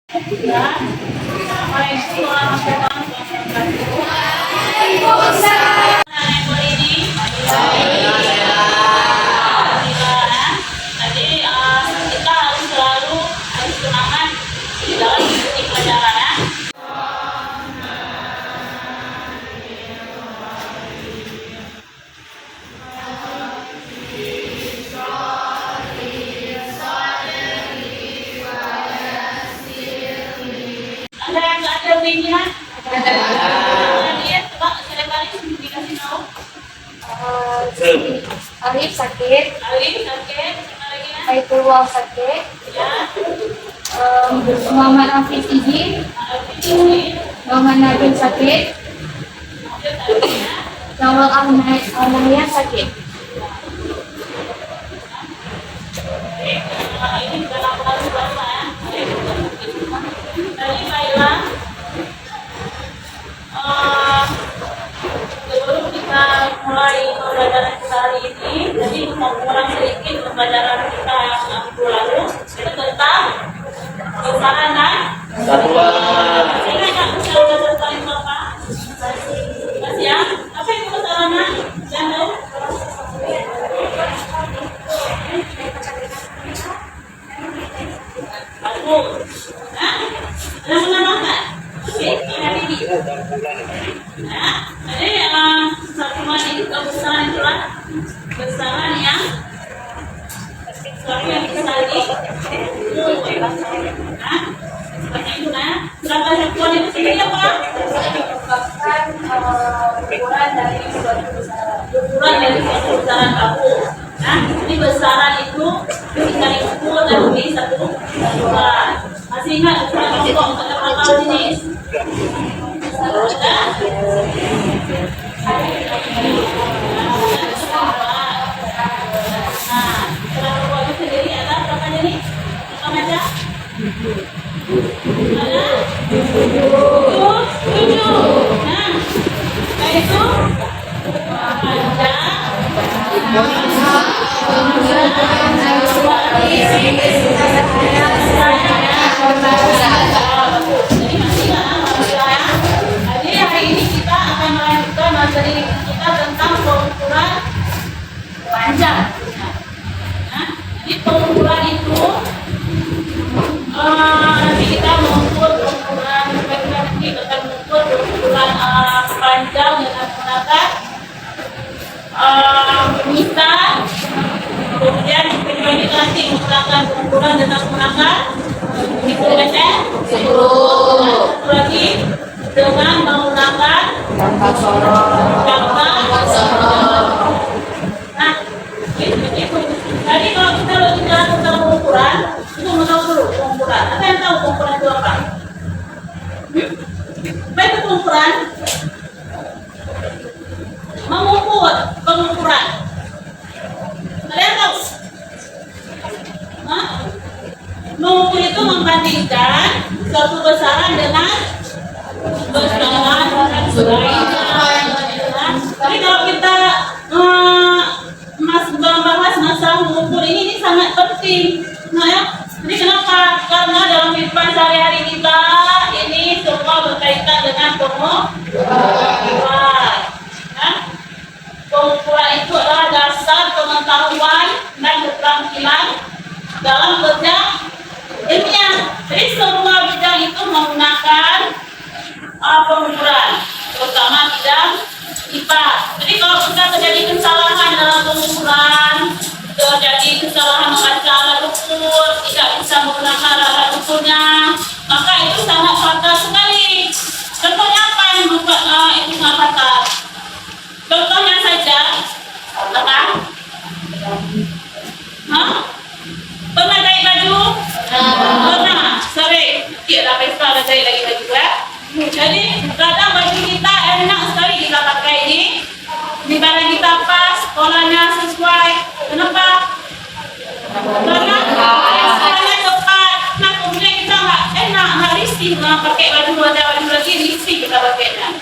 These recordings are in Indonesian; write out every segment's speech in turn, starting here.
Assalamualaikum warahmatullahi wabarakatuh. Jadi kita harus selalu semangat dalam mengikuti pelajaran. Ada yang nggak ada linknya? Lihat, coba sekali dikasih tahu. Alif sakit, Alif sakit, sama lagi ya? Aitullah sakit, Ya, Muhammad Hafiz izin, Alif ini, Muhammad Nabil sakit, Alif tadi ya. Nawal Ahmad sakit. Ini juga laporan baru ya. Tadi baiklah. Sebelum kita mulai pembelajaran kita hari ini, jadi mau ulang sedikit pembelajaran kita yang minggu lalu itu tentang besaran dan Satuan. ingat nggak besaran dan satuan itu apa? Masih ya? Apa itu besarannya? Jangan tahu. Bagus. Nah, ada menambahkan? Oke, ini. Nah, jadi satuan itu besaran itulah besaran yang sesuatu yang bisa diukur. Nah, seperti itu nah. Berapa satuan itu sendiri apa? Ukuran dari suatu besaran. Ukuran dari suatu besaran baku. Nah, ini besaran itu bisa diukur dari satu satuan. Masih ingat ukuran kelompok ada berapa jenis? Ada? Nah, ukuran kelompok itu sendiri ada berapa jenis? Kita baca. Ada? Tujuh. Nah, yaitu Jadi hari ini kita akan melanjutkan materi kita tentang pengukuran panjang. Nah, jadi pengukuran itu nanti kita mengukur pengukuran kita akan mengukur pengukuran panjang dengan menggunakan misal, kemudian kita nanti menggunakan pengukuran dengan menggunakan itu meter, satu lagi dengan menggunakan jangka sorot. Nah, itu. Jadi kalau kita bicara tentang pengukuran, itu mau tahu dulu pengukuran. Ada yang tahu pengukuran itu apa? Apa itu pengukuran? Mengukur pengukuran. Ada yang tahu? Hah? Mengukur itu membandingkan suatu besaran dengan besaran lainnya. Tapi kalau kita membahas masalah mengukur ini sangat penting. Nah ya, jadi kenapa? Karena dalam kehidupan sehari-hari kita ini semua berkaitan dengan pengukuran. Pengukuran itu adalah dasar pengetahuan dan keterampilan dalam bidang ilmiah. Jadi semua bidang itu menggunakan pengukuran, terutama bidang IPA. Jadi kalau kita terjadi kesalahan dalam pengukuran, terjadi kesalahan membaca alat ukur, tidak bisa menggunakan alat ukurnya, maka itu sangat fatal sekali. Contohnya apa yang membuat itu sangat fatal? Contohnya saja, apa? Hah? Pernah jahit baju? Pernah. Sering. Tidak pesta jahit lagi baju ya. Jadi kadang baju kita enak sekali kita pakai ini. Di barang kita pas, polanya sesuai. Kenapa? Karena polanya tepat. Nah kemudian kita nggak risih pakai baju lagi risih kita pakainya.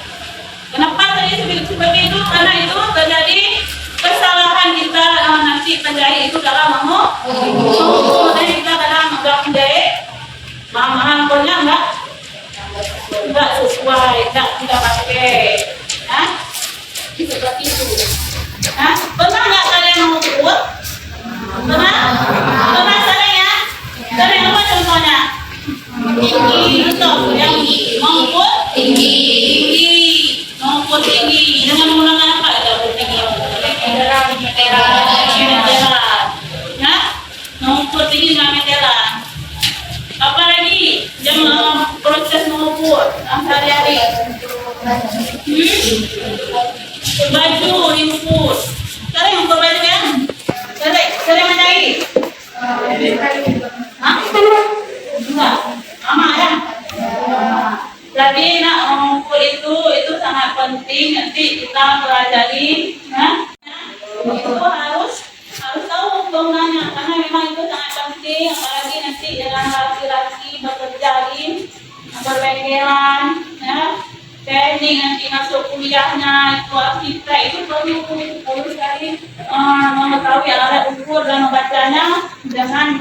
Kenapa tadi seperti itu? Karena itu terjadi kesalahan kita nanti penjahit itu dalam mengukur. Jadi kita kadang menjahit mahal-mahal pokoknya tidak pakai. Hah? Seperti itu. Hah? Pernah nggak kalian mengukur? Pernah? Pernah sering ya? Sering apa contohnya? Tinggi. Betul. Yang mengukur tinggi. Mengukur tinggi. Dengan menggunakan apa? Mengukur tinggi. Meteran. Hah? Mengukur tinggi dengan meteran. Apa lagi yang proses mengukur sehari-hari? Baju diukur. Sering ukur baju ya? Sering menjahit? Hah? Enggak. Sama ya? Jadi nak mengukur itu sangat penting. Nanti kita pelajari. Nah, itu harus tahu penggunaannya karena memang itu sangat penting. Apalagi nanti dengan laki-laki bekerja di berbengkelan, ya. Teknik nanti masuk kuliahnya itu kita itu perlu sekali mengetahui alat ukur dan membacanya dengan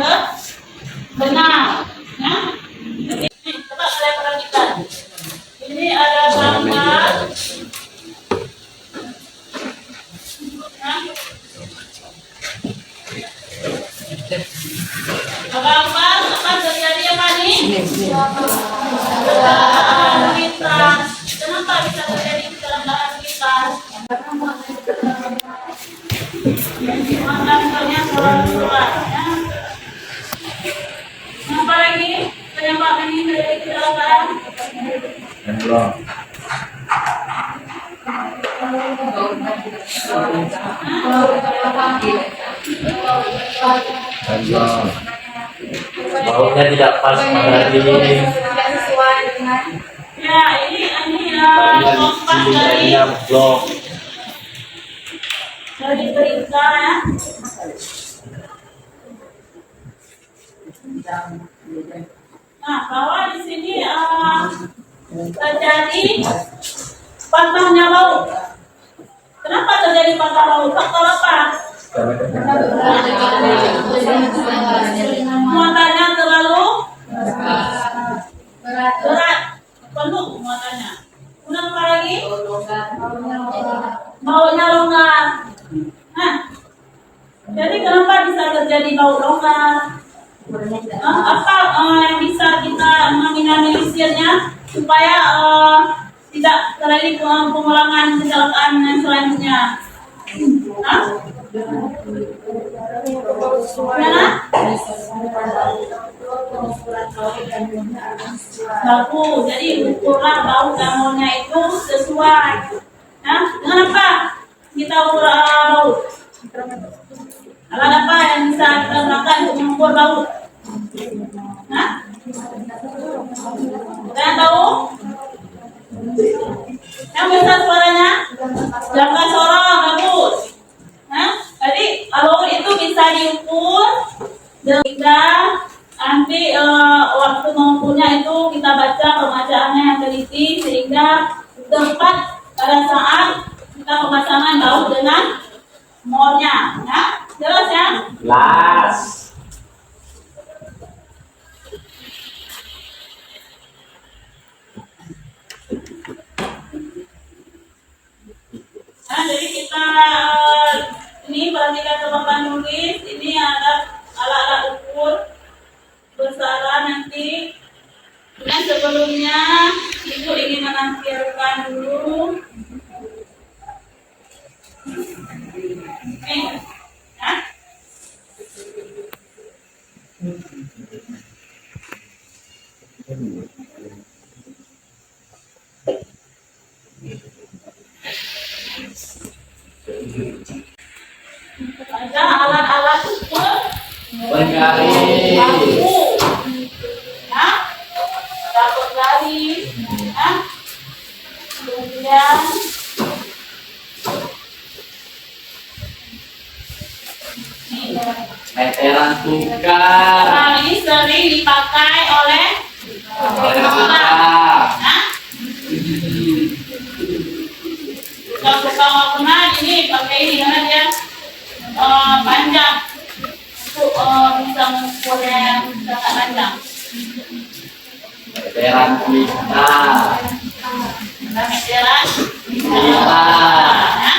benar. Ya. Jadi, coba kalian perhatikan. Ini ada gambar. Gambar apa terjadi apa nih? Kecelakaan lintas. Kenapa bisa terjadi kecelakaan lintas? Gambarnya surat-surat. Ya. Apa lagi? Kenapa ini terjadi kecelakaan? Bautnya tidak pas pada ini. Ya, ini lompat dari berita ya. Nah, bahwa di sini terjadi patahnya baut. Kenapa terjadi patah baut? Faktor apa? Muatannya terlalu berat, penuh muatannya. Kemudian apa lagi? Bautnya longgar. Nah, jadi kenapa bisa terjadi baut longgar? Apa yang bisa kita meminimalisirnya supaya tidak terjadi pengulangan kecelakaan yang selanjutnya? Baku, jadi ukurlah baut gambarnya itu sesuai. Nah, dengan apa kita ukur baut? Alat apa yang bisa kita gunakan untuk mengukur baut? Nah, kalian tahu? Yang besar suaranya? Jangan sorong, bagus. Nah, jadi baut itu bisa diukur sehingga nanti waktu mengukurnya itu kita baca pembacaannya yang teliti sehingga tepat pada saat kita pemasangan baut dengan molnya. Ya, jelas ya? Jelas. Nah, jadi kita ini perhatikan teman-teman nulis. Ini ada alat-alat ukur besaran nanti. Nah, sebelumnya ibu ingin menampilkan dulu. Nah. Ada alat-alat ukur Bergaris. baku, ya, dapat garis, ya, kemudian Meteran tukar. nah, ini sering dipakai oleh nah, kalau tukang warna ini pakai ini karena dia panjang untuk bisa mengukur yang sangat panjang. Meteran kita. Meteran.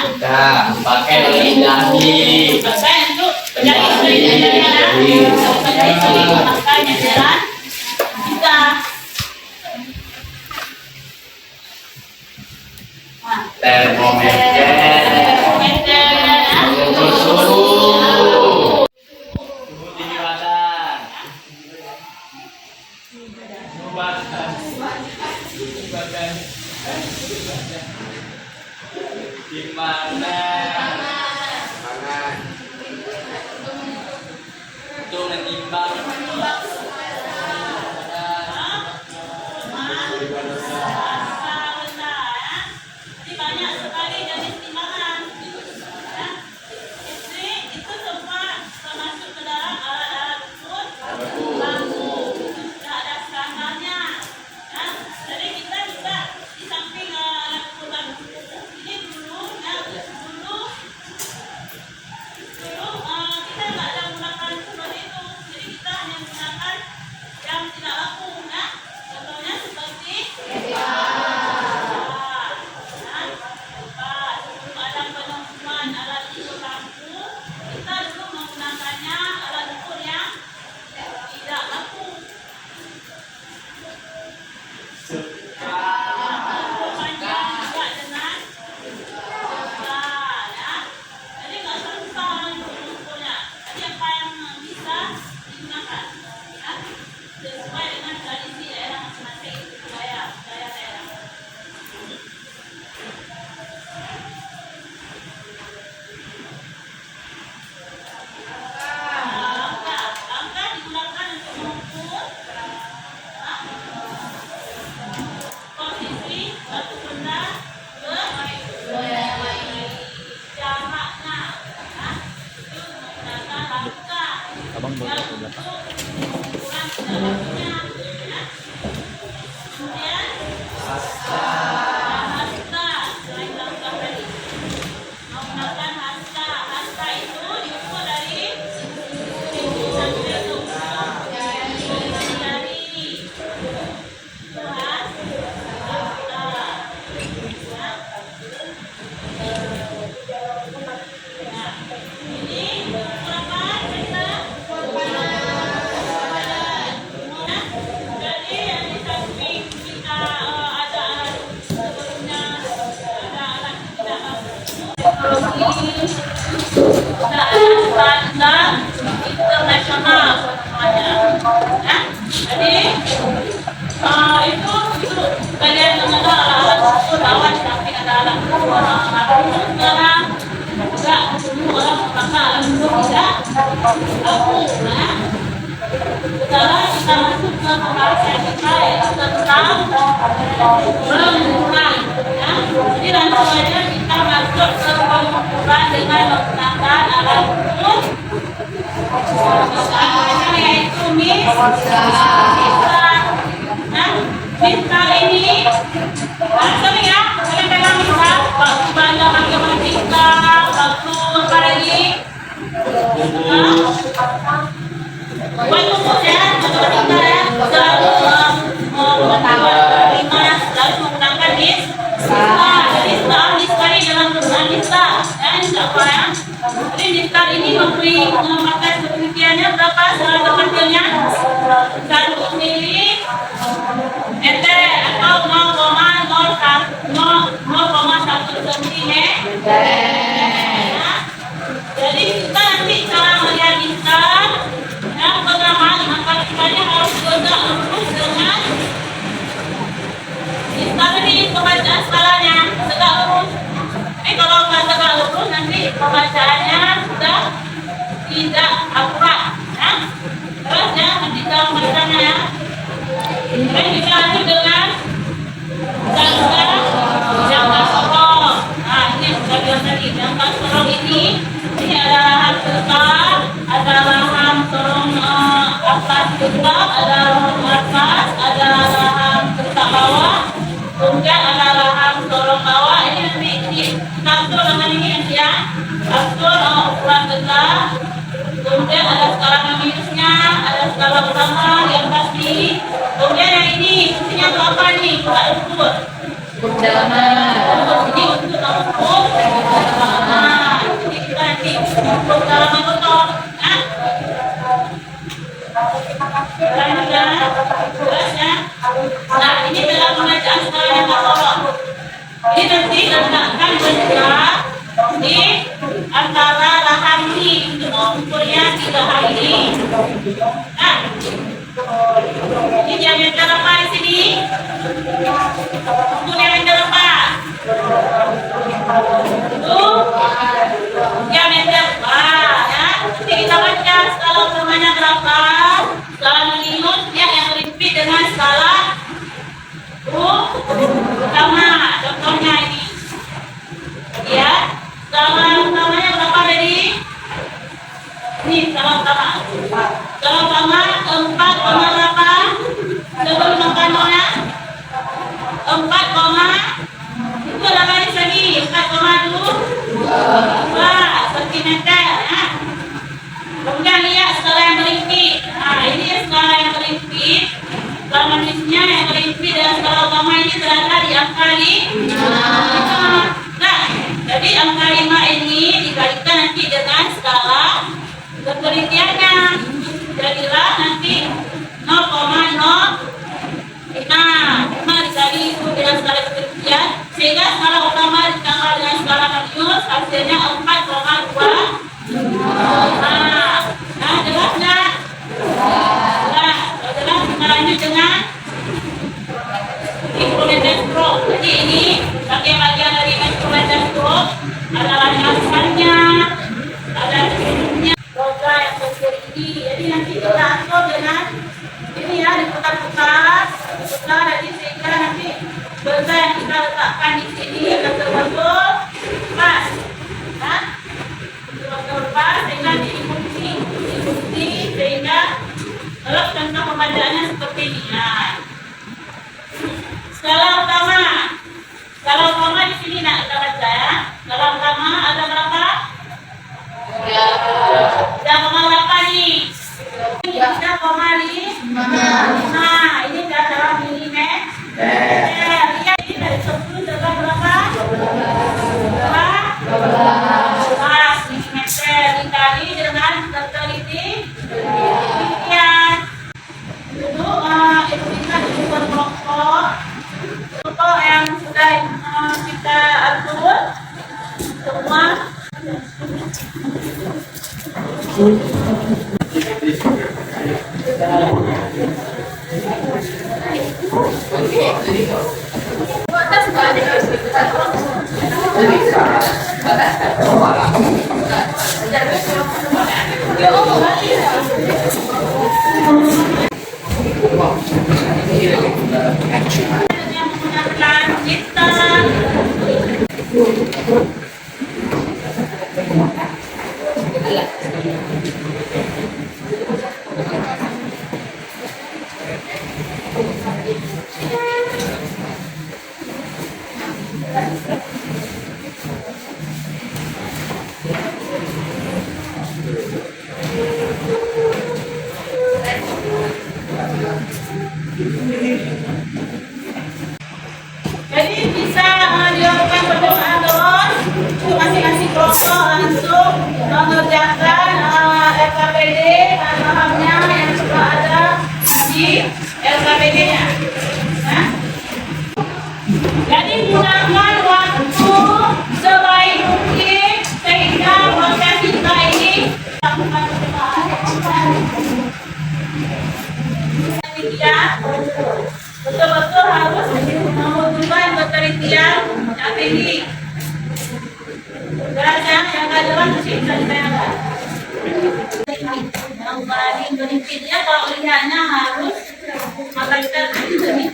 Udah, pakai jari. Pakai untuk penjahit pakai meteran. Kita Termometer. Ukur suhu. Suhu tinggi badan. Suhu badan. Suhu badan. Gimana? Itu menimbang. Jadi banyak sekali jenis timbangan. Ya. Itu semua termasuk ke dalam alat-alat ukur bambu. Tidak ada standarnya. Ya. Jadi kita juga di samping alat ukur bambu ini dulu kita nggak ada menggunakan seperti itu. Jadi kita hanya menggunakan yang tidak laku. Ya. Contohnya seperti sebelum ada penemuan alat ukur bambu, kita dulu menggunakannya alat ukur yang tidak laku. Panjang juga dengan besar, ya. Jadi nggak susah untuk mengukurnya. Jadi apa yang bisa digunakan, ya, sesuai dengan tradisi daerah masing-masing, budaya daerah. Langkah digunakan untuk mengukur posisi suatu benda ke jaraknya. Itu menggunakan langkah. Yang untuk ukuran jaraknya. Kemudian hasta. Selain langkah tadi menggunakan hasta. Hasta itu diukur dari pintu sampai ke ujung jari. Itu hasta. Ini ukuran kita. Jadi yang di samping kita ada alat sebelumnya, ada alat tidak teknologi, sudah ada standar internasional namanya. Ya. Jadi itu kalian mengenal alat ukur bahwa di samping ada alat ukur sekarang juga semua orang menggunakan alat ukur tidak laku. Ya. Sekarang kita masuk ke pembahasan kita yaitu tentang pengukuran. Ya. Jadi langsung saja kita masuk ke pengukuran dengan menggunakan alat ukur. Misalnya yaitu misal. Nah, misal ini langsung ya, kalian pegang misal. Waktu belajar matematika, waktu apa lagi? Buat ukur ya, matematika ya, selalu menggunakan jadi sekali dalam penggunaan nista, ya, nista apa ya? Jadi nista ini memberi memakai penelitiannya berapa selama kecilnya 1 milimeter atau 0,1 centimeter. Jadi kita nanti cara melihat nista. Yang pertama, angka-angkanya harus tegak lurus dengan ini pembacaan skalanya tegak lurus. Tapi kalau nggak tegak lurus nanti pembacaannya sudah tidak akurat. Ya. Terus ya nanti cara membacanya ya. Terus kita lanjut dengan jangka sorong. Nah ini yang sudah bilang tadi jangka sorong ini ada lahan tetap, ada lahan sorong atas tetap, ada lahan atas, ada lahan tetap bawah, kemudian ada lahan sorong bawah. Ini nanti kita atur dengan ini nanti ya, atur ukuran tetap, kemudian ada skala minusnya, ada skala utama yang pasti, kemudian yang ini fungsinya untuk apa nih? Kita ukur Undangan. Ini untuk langsung. Nah, jadi kita nanti untuk dalam betul. Nah, jelas ya. Nah, ini dalam pembacaan skala yang kolom. Ini nanti letakkan benda di antara rahang ini untuk mengukurnya 3 hal ini. Nah, ini diameter apa di sini? Untuk diameter apa? Itu diameter apa? Ya, nanti kita baca skala utamanya berapa? Skala minus ya yang repeat dengan skala utama. Contohnya ini. Ya, skala utamanya berapa tadi? Ini skala utama. Skala utama 4, berapa? Sebelum makannya 4, itu ada baris lagi 4,2 cm ya. Kemudian lihat skala yang berlimpit. Nah, ini skala yang berlimpit. Skala manisnya yang berlimpit dan skala utama ini terada di angka 5. Nah, jadi angka 5 ini dikalikan nanti dengan skala ketelitiannya. Jadilah nanti 0,05 dikali itu dengan skala ketelitian, sehingga skala utama ditambah dengan skala minus hasilnya 4,2. Nah, jelas nggak? Nah, jelas kita lanjut dengan instrumen stroke. Jadi ini bagian dari instrumen stroke adalah dasarnya, ada strukturnya, roda yang berseri ini. Jadi nanti kita atur dengan ini ya, diputar-putar, jadi sehingga nanti benda yang kita letakkan di sini betul-betul pas, nah, betul-betul pas sehingga diikuti sehingga kalau contoh pembacaannya seperti ini. Nah, skala utama di sini nak kita baca ya. Skala utama ada berapa? 3,8 nih. Ini 3,5. Nah, ini adalah milimeter. Lihat ini dari 10 sampai berapa? 12 milimeter dikali dengan ketelitian. Itu kita diukur kelompok yang sudah kita atur semua. Yang menggunakan kita jadi bisa dilakukan berdoa terus untuk masing-masing kelompok langsung mengerjakan LKPD pahamnya yang sudah ada di LKPD-nya. Nah, jadi gunakan waktu sebaik mungkin sehingga proses kita ini betul-betul harus membutuhkan ketelitian yang tinggi. Yang nggak jelas mesti bisa ditayangkan. Yang paling berlimpitnya kalau lihatnya harus mata kita ini.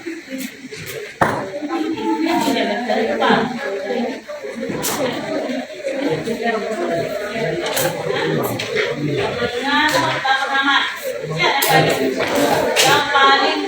Yang paling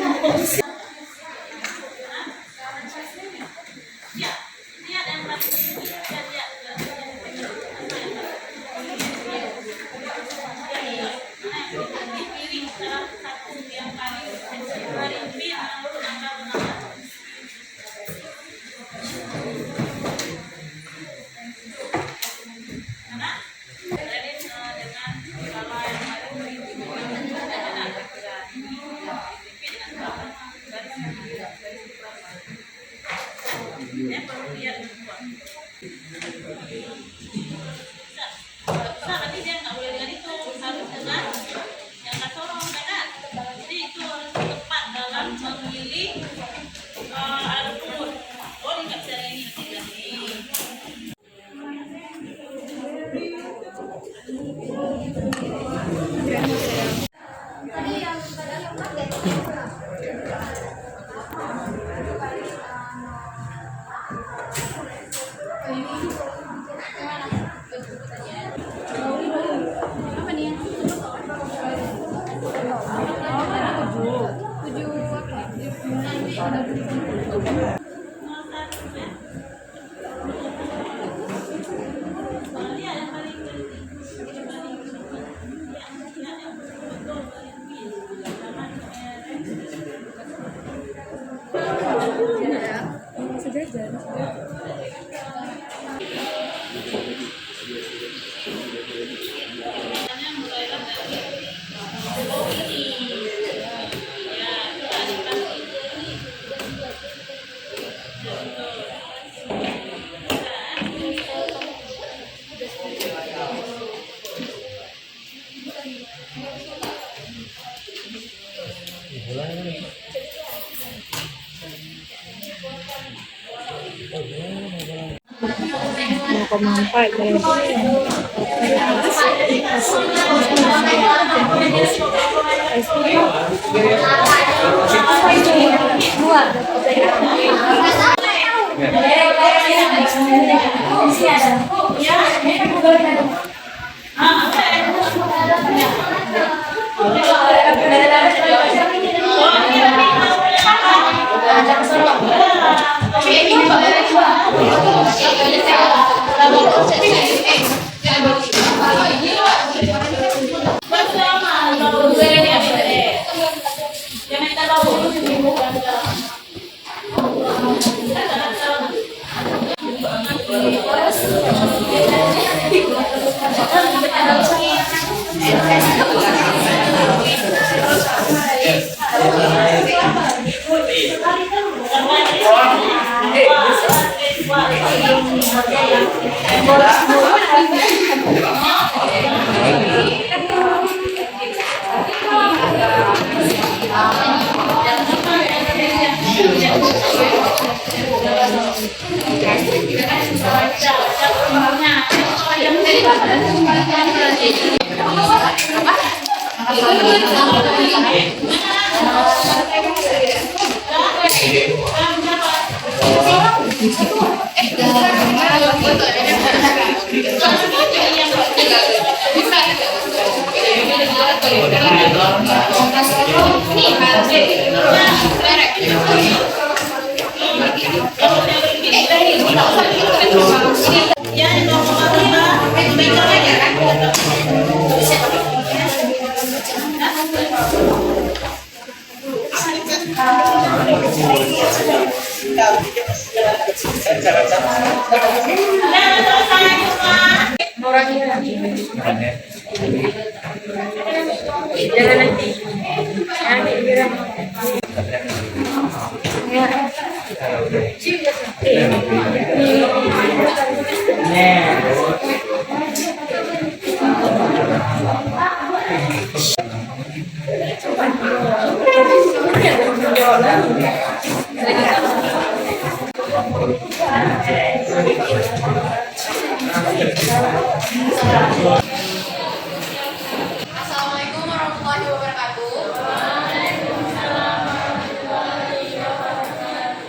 Assalamualaikum warahmatullahi wabarakatuh.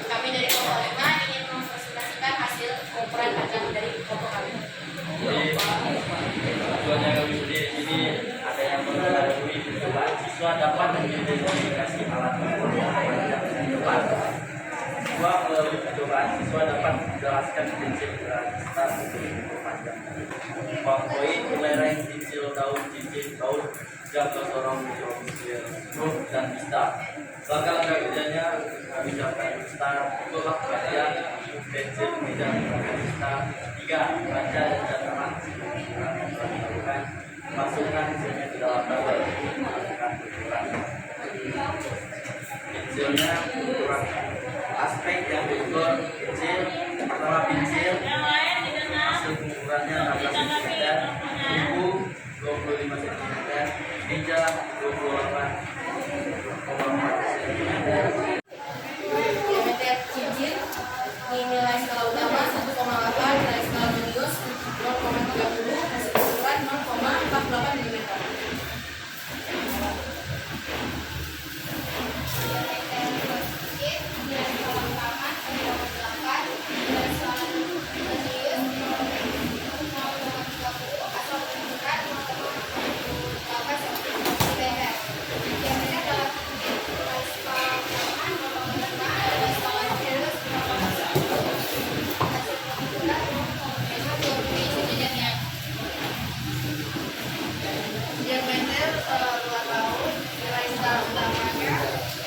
Kami dari Kelompok 5 ingin mempresentasikan hasil pengukuran pajak dari kelompok kami. Tujuannya kami sendiri ini ada yang mengetahui percobaan siswa dapat mengidentifikasi alat pajak yang tepat. Dua, melalui percobaan siswa dapat menjelaskan prinsip register pajak. Poin kelereng, cincin daun, jangka sorong, grup dan pista. Langkah-langkah kerjanya kami ucapkan start, tolak bagian, pensil, meja, pista. 3. Baca dan catatan. Masukkan hasilnya ke dalam tabel. Masukkan ukuran. Pensilnya ukuran aspek yang diukur pensil. Pertama pensil. Hasil pengukurannya 16 cm. Buku 25 cm. Meja 28,4 cm. Diameter cincin nilai skala utama 1,8, nilai skala medius 0,30, hasil ukuran 0,48 mm. Diameter luar laut, nilai skala utamanya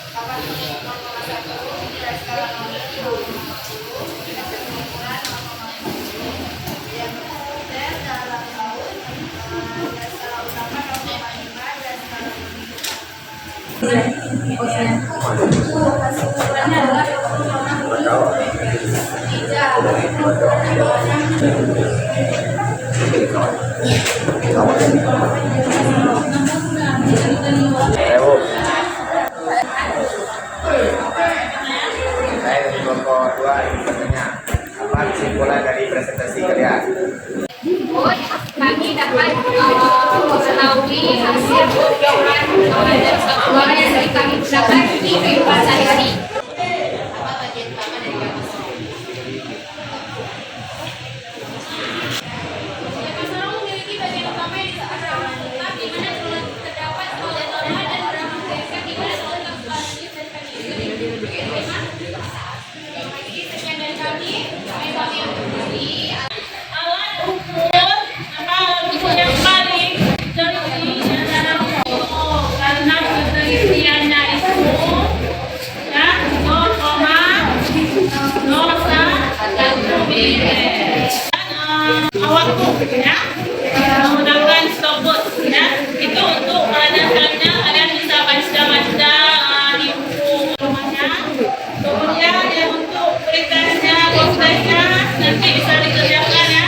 0,1, nilai skala medius 0,50, hasil pengukuran 0,50. Diameter dalam laut, nilai skala utama 0,5, nilai skala medius. Hasil ukurannya adalah 20,60. Meja Bu. Saya dari kelompok 2 ingin bertanya, apa kesimpulan dari presentasi kalian? Kami dapat mengetahui hasil pembelajaran dan satuan yang kami gunakan di kehidupan sehari-hari. Apa bagian utama dari kamus? Masalah memiliki bagian utama yang bisa ramah tetap di mana terdapat zona dan beramah desa di mana zona substansius dan sekian dari kami yang berdiri. Alat ukur alat ukur yang paling teliti adalah karena penelitiannya itu ya 0,01 milimeter. Waktu ya menggunakan stopwatch ya itu untuk melakukannya kalian bisa baca di buku rumahnya. Kemudian yang untuk pretestnya, nanti bisa dikerjakan ya.